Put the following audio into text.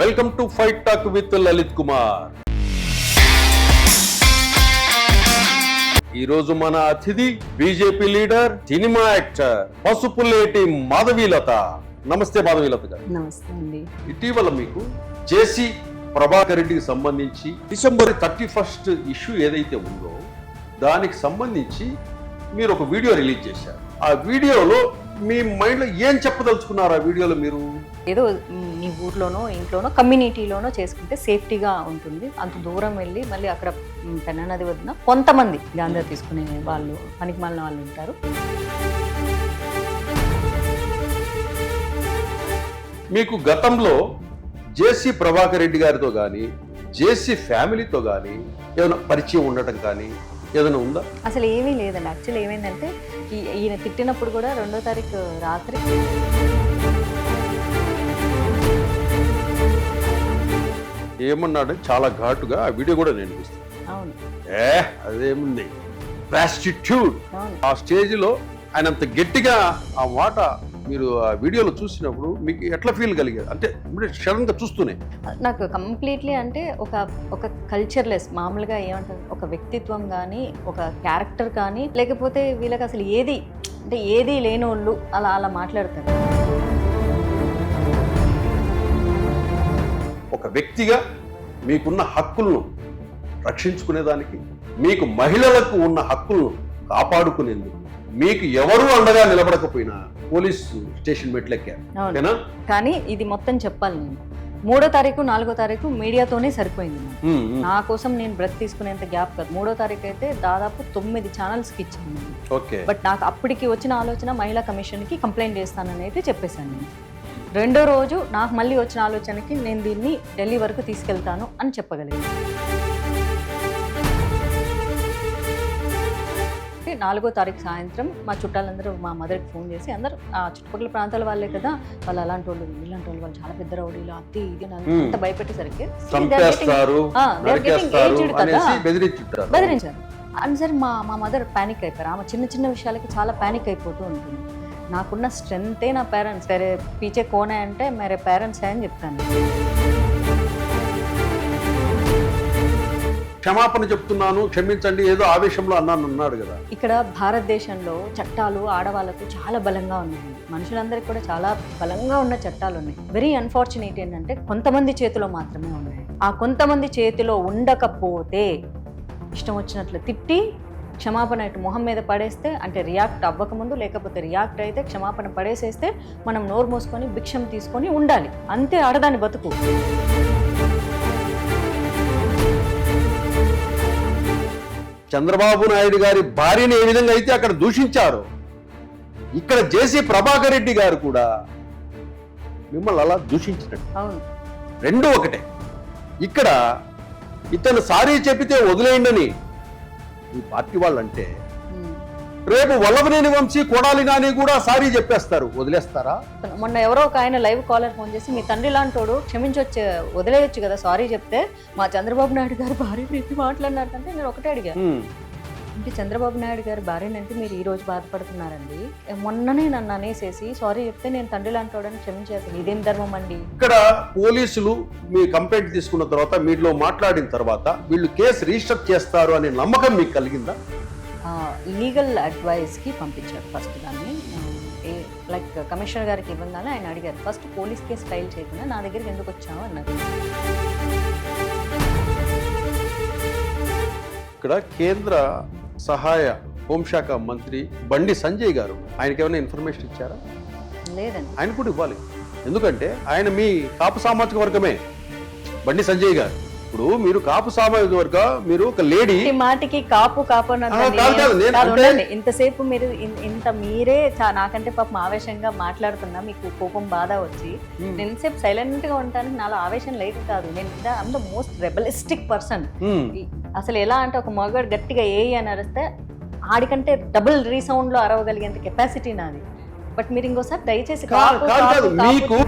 Welcome to fight talk with Lalit Kumar. ఈ రోజు మన అతిథి BJP leader, cinema actor Pasupuleti Madhavilatha. నమస్తే మాధవీలత గారు. నమస్తే అండి. ఇటీవల మీకు జేసీ ప్రభాకర్ రెడ్డికి సంబంధించి డిసెంబర్ 31 ఇష్యూ ఏదైతే ఉందో దానికి సంబంధించి మీరు ఒక వీడియో రిలీజ్ చేశారు. ఆ వీడియోలో మీ మైండ్ లో ఏం చెప్పదలుచుకున్నారు? ఆ వీడియోలో మీరు ఏదో మీ ఊర్లోనో ఇంట్లోనో కమ్యూనిటీలోనో చేసుకుంటే సేఫ్టీగా ఉంటుంది. అంత దూరం వెళ్ళి మళ్ళీ అక్కడ పెన్నా నది వద్ద కొంతమంది గాంజా తీసుకునే వాళ్ళు, పనికిమాలిన వాళ్ళు ఉంటారు. మీకు గతంలో జేసీ ప్రభాకర్ రెడ్డి గారితో కానీ జేసీ ఫ్యామిలీతో కానీ ఏమైనా పరిచయం ఉండటం కానీ ఏదైనా ఉందా? అసలు ఏమీ లేదండి. యాక్చువల్లీ ఏమైందంటే ఈయన తిట్టినప్పుడు కూడా 2వ తారీఖు రాత్రి ఏమన్నాడు చాలా ఘాటుగా. ఆ వీడియో కూడా నేను చూస్తాను. అవును, అదేముంది ప్రాస్టిట్యూట్ అవును. ఆ స్టేజ్ లో ఆయన అంత గట్టిగా ఆ మాట మీరు ఆ వీడియోలో చూసినప్పుడు మీకు ఎట్లా ఫీల్ కలిగేది? అంటే సడన్ గా చూస్తూనే నాకు కంప్లీట్లీ అంటే ఒక కల్చర్లెస్, మామూలుగా ఏమంటారు, ఒక వ్యక్తిత్వం కానీ ఒక క్యారెక్టర్ కానీ లేకపోతే వీళ్ళకి అసలు ఏది లేని వాళ్ళు అలా మాట్లాడతారు. ఒక వ్యక్తిగా మీకున్న హక్కులను రక్షించుకునేదానికి, మీకు మహిళలకు ఉన్న హక్కులను కాపాడుకునేందుకు మీకు ఎవరు అండగా నిలబడకపోయినా పోలీసు స్టేషన్ మెట్లెక్కారు. కానీ ఇది మొత్తం చెప్పాలి, నేను 3వ తారీఖు 4వ తారీఖు మీడియాతోనే సరిపోయింది. నా కోసం నేను బ్రెత్ తీసుకునేంత గ్యాప్ కాదు. 3వ తారీఖు అయితే దాదాపు 9 ఛానల్స్కి ఇచ్చాను. బట్ నాకు అప్పటికి వచ్చిన ఆలోచన మహిళా కమిషన్కి కంప్లైంట్ చేస్తానని అయితే చెప్పేశాను నేను. 2వ రోజు నాకు మళ్ళీ వచ్చిన ఆలోచనకి నేను దీన్ని ఢిల్లీ వరకు తీసుకెళ్తాను అని చెప్పగలిగాను. 4వ తారీఖు సాయంత్రం మా చుట్టాలందరూ మా మదర్కి ఫోన్ చేసి, అందరూ ఆ చుట్టుపక్కల ప్రాంతాల వాళ్ళే కదా, వాళ్ళు అలాంటి వాళ్ళు ఇలాంటి వాళ్ళు చాలా పెద్ద రౌడీలు, అది ఇది అంత భయపెట్టేసరికి బెదిరించారు. అని సరే మా మదర్ ప్యానిక్ అయిపోయారు. ఆమె చిన్న విషయాలకి చాలా ప్యానిక్ అయిపోతూ ఉంటుంది. నాకున్న స్ట్రెంతే నా పేరెంట్స్, వేరే పీచే కోనే అంటే మేరే పేరెంట్స్ అని చెప్తాను. క్షమాపణ చెప్తున్నాను, క్షమించండి, ఏదో ఆవేశంలో అన్నాడు కదా. ఇక్కడ భారతదేశంలో చట్టాలు ఆడవాళ్ళకు చాలా బలంగా ఉన్నాయి. మనుషులందరికీ కూడా చాలా బలంగా ఉన్న చట్టాలు ఉన్నాయి. వెరీ అన్ఫార్చునేట్ ఏంటంటే కొంతమంది చేతిలో మాత్రమే ఉన్నాయి. ఆ కొంతమంది చేతిలో ఉండకపోతే ఇష్టం వచ్చినట్లు తిట్టి క్షమాపణ ఇటు మొహం మీద పడేస్తే, అంటే రియాక్ట్ అవ్వకముందు, లేకపోతే రియాక్ట్ అయితే క్షమాపణ పడేసేస్తే మనం నోరు మూసుకొని భిక్షం తీసుకొని ఉండాలి. అంతే ఆడదాని బతుకు. చంద్రబాబు నాయుడు గారి భార్యని ఏ విధంగా అయితే అక్కడ దూషించారు, ఇక్కడ జేసీ ప్రభాకర్ రెడ్డి గారు కూడా మిమ్మల్ని అలా దూషించినట్టు. అవును, రెండు ఒకటే. ఇక్కడ ఇతను సారీ చెప్పితే వదిలేయండి ఈ పార్టీ వాళ్ళు అంటే, రేపు వల్లభనేని వంశీ, కొడాలి నాని కూడా సారీ చెప్పేస్తారు, వదిలేస్తారా? మొన్న ఎవరో ఒక ఆయన లైవ్ కాలర్ ఫోన్ చేసి, మీ తండ్రి లాంటోడు క్షమించొచ్చు, వదిలేయచ్చు కదా సారీ చెప్తే, మా చంద్రబాబు నాయుడు గారు భార్య ప్రీతి మాట్లాడినారంటే నేను ఒకటే అడిగాను, అంటే చంద్రబాబు నాయుడు గారి భార్యనంటే మీరు ఈ రోజు బాధపడుతున్నారండి, మొన్ననే నన్ను అనేసేసి సారీ చెప్తే నేను తండ్రి లాంటోడని క్షమించేస్తాను, ఇదేం ధర్మం అండి? ఇక్కడ పోలీసులు మీ కంప్లైంట్ తీసుకున్న తర్వాత, మీలో మాట్లాడిన తర్వాత వీళ్ళు కేసు రిజిస్టర్ చేస్తారు అనే నమ్మకం మీకు కలిగిందా? లీగల్ అడ్వైస్కి పంపించారు ఫస్ట్. దాన్ని లైక్ కమిషనర్ గారికి ఇవ్వగానే ఆయన అడిగారు, ఫస్ట్ పోలీస్ కేసు ఫైల్ చేయకుండా నా దగ్గరికి ఎందుకు వచ్చావు అన్నారు. ఇక్కడ కేంద్ర సహాయ హోంశాఖ మంత్రి బండి సంజయ్ గారు, ఆయనకి ఏమైనా ఇన్ఫర్మేషన్ ఇచ్చారా? లేదండి. ఆయన కూడా ఇవ్వాలి, ఎందుకంటే ఆయన మీ కాపు సామాజిక వర్గమే బండి సంజయ్ గారు. ఇప్పుడు మీరు కాపు సామాజిక వర్గ, మీరు ఒక లేడీ మాటికి కాపు ఇంతసేపు మీరు ఇంత మీరే నాకంటే పాపం ఆవేశంగా మాట్లాడుతున్నా, మీకు కోపం బాధ వచ్చి నేను ఇంతసేపు సైలెంట్ గా ఉండడానికి నాలో ఆవేశం లేదు కాదు. నేను ఐమ్ ద మోస్ట్ రెబలిస్టిక్ పర్సన్. అసలు ఎలా అంటే ఒక మగాడు గట్టిగా అని అరిస్తే ఆడికంటే డబుల్ రీసౌండ్ లో అరవగలిగేంత కెపాసిటీ నాది. బట్ మీరు ఇంకోసారి దయచేసి మీకు